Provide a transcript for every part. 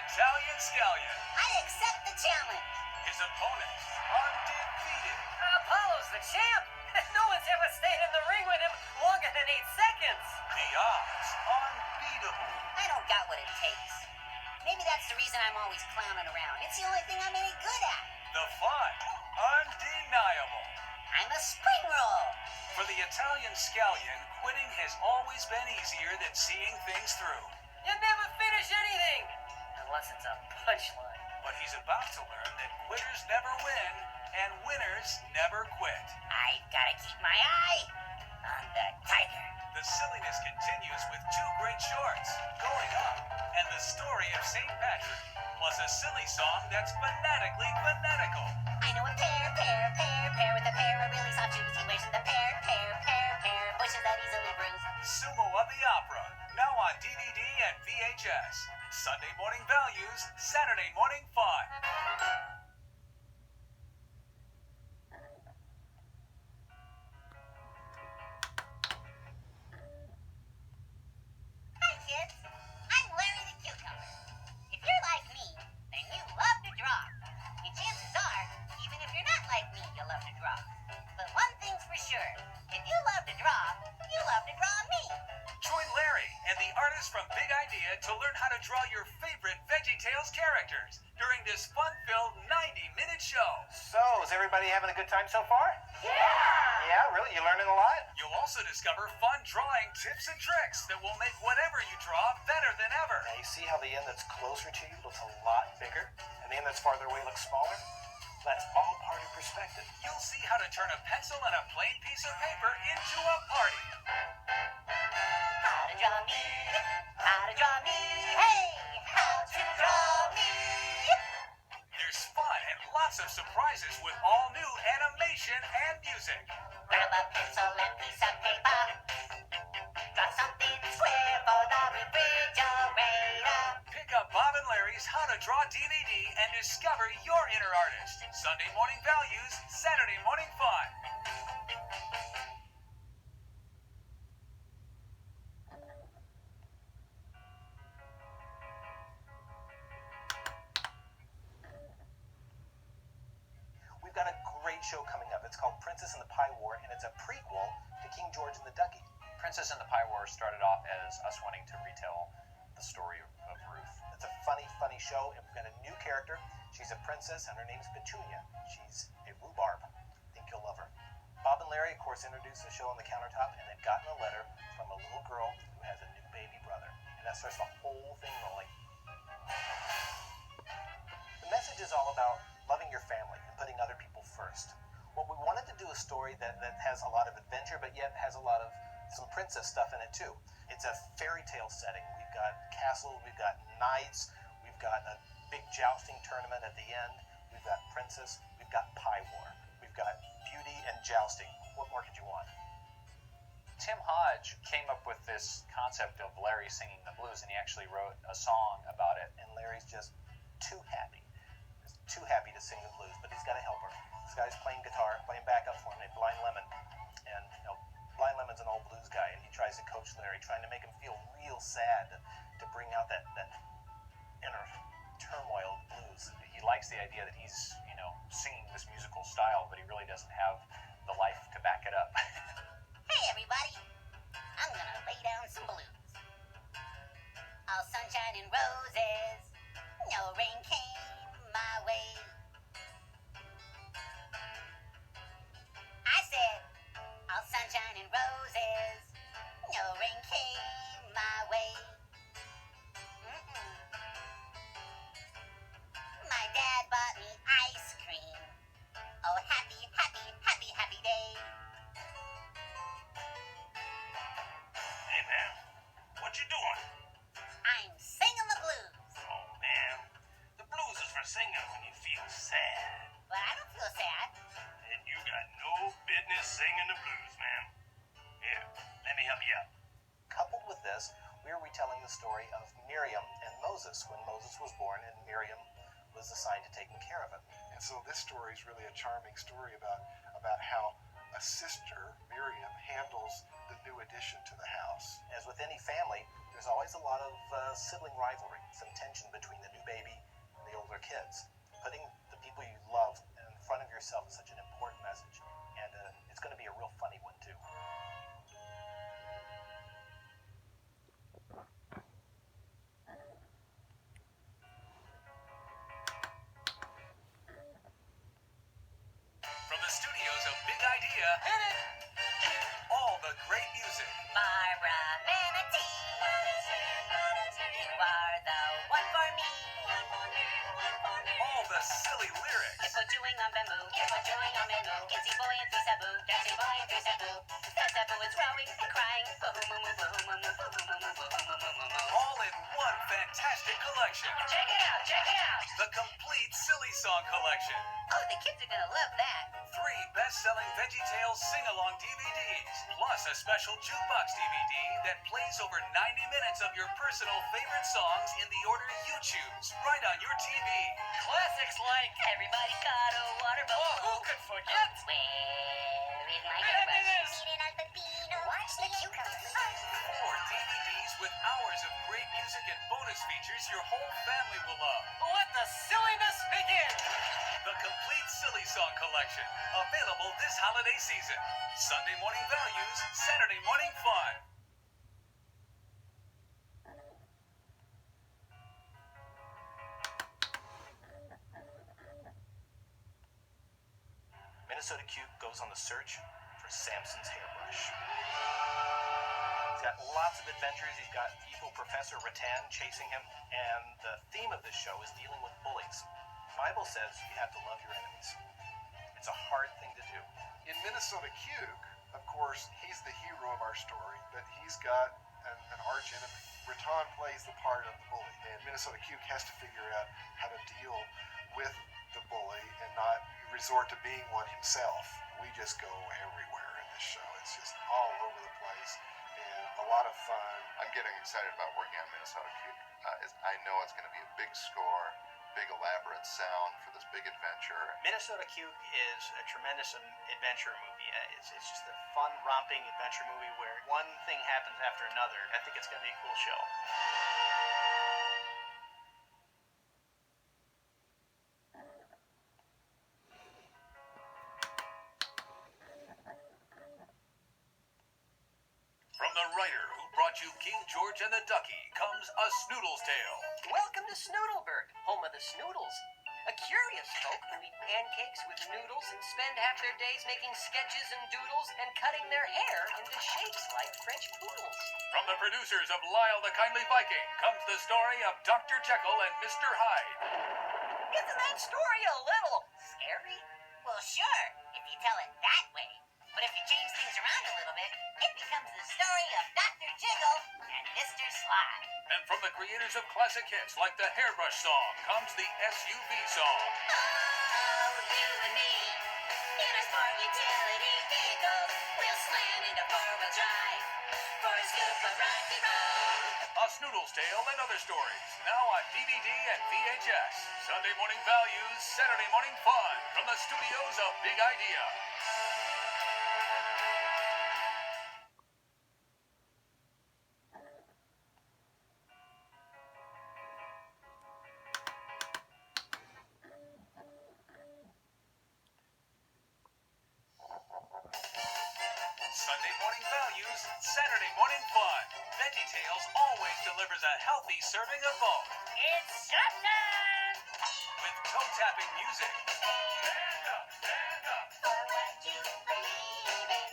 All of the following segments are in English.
Italian Scallion. I accept the challenge. His opponent, undefeated. Apollo's the champ. No one's ever stayed in the ring with him longer than 8 seconds. The odds, unbeatable. I don't got what it takes. Maybe that's the reason I'm always clowning around. It's the only thing I'm any good at. The fun, undeniable. I'm a spring roll. For the Italian Scallion, quitting has always been easier than seeing things through. You never finish anything. Unless it's a punchline. But he's about to learn that quitters never win, and winners never quit. I gotta keep my eye on the tiger. The silliness continues with 2 great shorts, Going Up, and the story of St. Patrick, plus a silly song that's phonetically phonetical. I know a pear with a pair of really soft shoes. He wears in the pear, bushes that easily bruise. Sumo of the Opera, now on DVD and VHS. Sunday morning values, Saturday morning fun. Hi kids, I'm Larry the Cucumber. If you're like me, then you love to draw. And chances are, even if you're not like me, you love to draw. But one thing's for sure, if you love to draw, you love to draw me. Join Larry and the artists from Big Idea to learn how to draw your favorite VeggieTales characters during this fun-filled 90-minute show. So, is everybody having a good time so far? Yeah! Yeah, really? You learning a lot? You'll also discover fun drawing tips and tricks that will make whatever you draw better than ever. Now, you see how the end that's closer to you looks a lot bigger, and the end that's farther away looks smaller? That's all part of perspective. You'll see how to turn a pencil and a plain piece of paper into a party. How to draw me, hey, how to draw me. There's fun and lots of surprises with all new animation and music. Grab a pencil and piece of paper. Draw something square for the refrigerator. Pick up Bob and Larry's How to Draw DVD and discover your inner artist. Sunday morning values, Saturday morning fun. We've got a great show coming up. It's called Princess and the Pie War, and it's a prequel to King George and the Ducky. Princess and the Pie War started off as us wanting to retell the story of Ruth. It's a funny show, and we've got a new character. She's a princess, and her name's Petunia. She's a rhubarb. I think you'll love her. Bob and Larry, of course, introduced the show on the countertop, and they've gotten a letter from a little girl who has a new baby brother. And that starts the whole thing rolling. The message is all about loving your family and putting other people first. Well, we wanted to do a story that has a lot of adventure, but yet has a lot of some princess stuff in it, too. It's a fairy tale setting. We've got castles, we've got knights, we've got a big jousting tournament at the end, we've got princess, we've got pie war, we've got beauty and jousting. What more could you want? Tim Hodge came up with this concept of Larry singing the blues, and he actually wrote a song about it. And Larry's just too happy. Just too happy to sing the blues, but he's got a helper. This guy's playing guitar, playing backup for him, named Blind Lemon. And, Blind Lemon's an old blues guy, and he tries to coach Larry, trying to make him feel real sad to bring out that inner turmoil of blues. He likes the idea that he's, singing this musical style, but he really doesn't have the life to back it up. Hey everybody, I'm gonna lay down some blues. All sunshine and roses, no rain came my way. I said, all sunshine and roses, no rain came my way. My dad bought me ice cream. Oh, happy, happy, happy, happy day. Hey, man, what you doing? I'm singing the blues. Oh, man, the blues is for singing when you feel sad. But I don't feel sad. And you got no business singing the blues, man. Here, let me help you out. Coupled with this, we are retelling the story of Miriam and Moses when Moses was born and Miriam was assigned to taking care of him. And so this story is really a charming story about how a sister, Miriam, handles the new addition to the house. As with any family, there's always a lot of sibling rivalry, some tension between the new baby and the older kids. Putting the people you love in front of yourself is such an important message, and it's going to be a real funny one too. From the studios of Big Idea, all the great music, Barbara Manatee, you are the one for me. all the silly lyrics, If we're doing on bamboo, if we're doing on bamboo, Kitsy boy and three sabu, dancing boy and three sabu. The sabu is rowing and crying, all in one fantastic collection. Check it out, check it out. The complete Silly Song Collection. Oh, the kids are gonna love that. 3 best-selling VeggieTales sing-along DVDs, plus a special jukebox DVD that plays over 90 minutes of your personal favorite songs in the order you choose, right on your TV. Classics like Everybody got a water Oh, bottle. who could forget? Where is my There it hairbrush? is. Watch the cucumber. 4 DVDs with hours of great music and bonus features your whole family will love. Let the silliness begin. The complete Silly Song Collection, available this holiday season. Sunday morning values, Saturday morning fun. Minnesota Cuke goes on the search for Samson's hairbrush. He's got lots of adventures. He's got evil Professor Rattan chasing him, and the theme of this show is dealing with bullies. The Bible says you have to love your enemies. It's a hard thing to do. In Minnesota Cuke, of course, he's the hero of our story, but he's got an arch enemy. Rattan plays the part of the bully, and Minnesota Cuke has to figure out how to deal with the bully and not resort to being one himself. We just go everywhere in this show. It's just all over the place and a lot of fun. I'm getting excited about working on Minnesota Cuke. I know it's going to be a big score, big elaborate sound for this big adventure. Minnesota Cuke is a tremendous adventure movie. It's just a fun, romping adventure movie where one thing happens after another. I think it's going to be a cool show. From the writer who brought you King George and the Ducky comes A Snoodle's Tale. Welcome to Snoodleburg, home of the Snoodles. A curious folk who eat pancakes with noodles and spend half their days making sketches and doodles and cutting their hair into shapes like French poodles. From the producers of Lyle the Kindly Viking comes the story of Dr. Jekyll and Mr. Hyde. Isn't that story a little scary? Well, sure, if you tell it that way. But if you change things around a little bit, it becomes the story of Dr. Jiggle and Mr. Sly. And from the creators of classic hits like the Hairbrush song comes the SUV song. Oh, you and me, in our sport utility vehicles, we'll slam into four-wheel drive for a scoop of rock and roll. A Snoodle's Tale and Other Stories, now on DVD and VHS. Sunday morning values, Saturday morning fun, from the studios of Big Idea. Sunday morning values, Saturday morning fun. VeggieTales always delivers a healthy serving of both. It's showtime! With toe-tapping music, For what you believe in,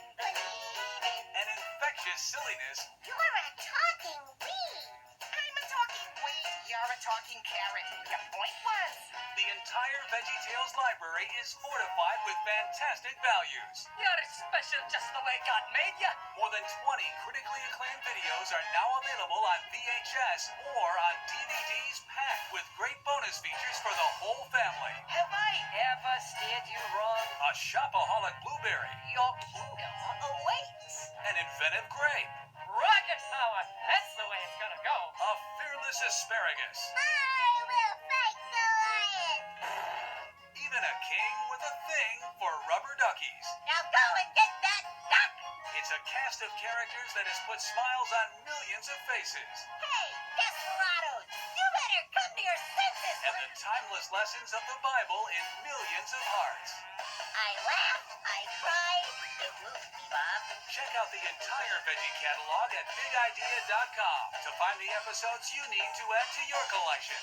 and infectious silliness, You're a talking weed. I'm a talking weed, you're a talking carrot. Your point was. the entire VeggieTales library is fortified with fantastic values. You're special just the way God made you. More than 20 critically acclaimed videos are now available on VHS or on DVDs packed with great bonus features for the whole family. Have I ever steered you wrong? A shopaholic blueberry, Your kingdom awaits. an inventive grape, Rocket power, that's the way it's gonna go. a fearless asparagus, I will fight the lion. even a king with a thing for rubber duckies. Now go and get that duck. It's a cast of characters that has put smiles on millions of faces. Hey, desperados, you better come to your senses. And the timeless lessons of the Bible in millions of hearts. I laughed, I cried, it moved me, Bob. Check out the entire Veggie catalog at bigidea.com to find the episodes you need to add to your collection.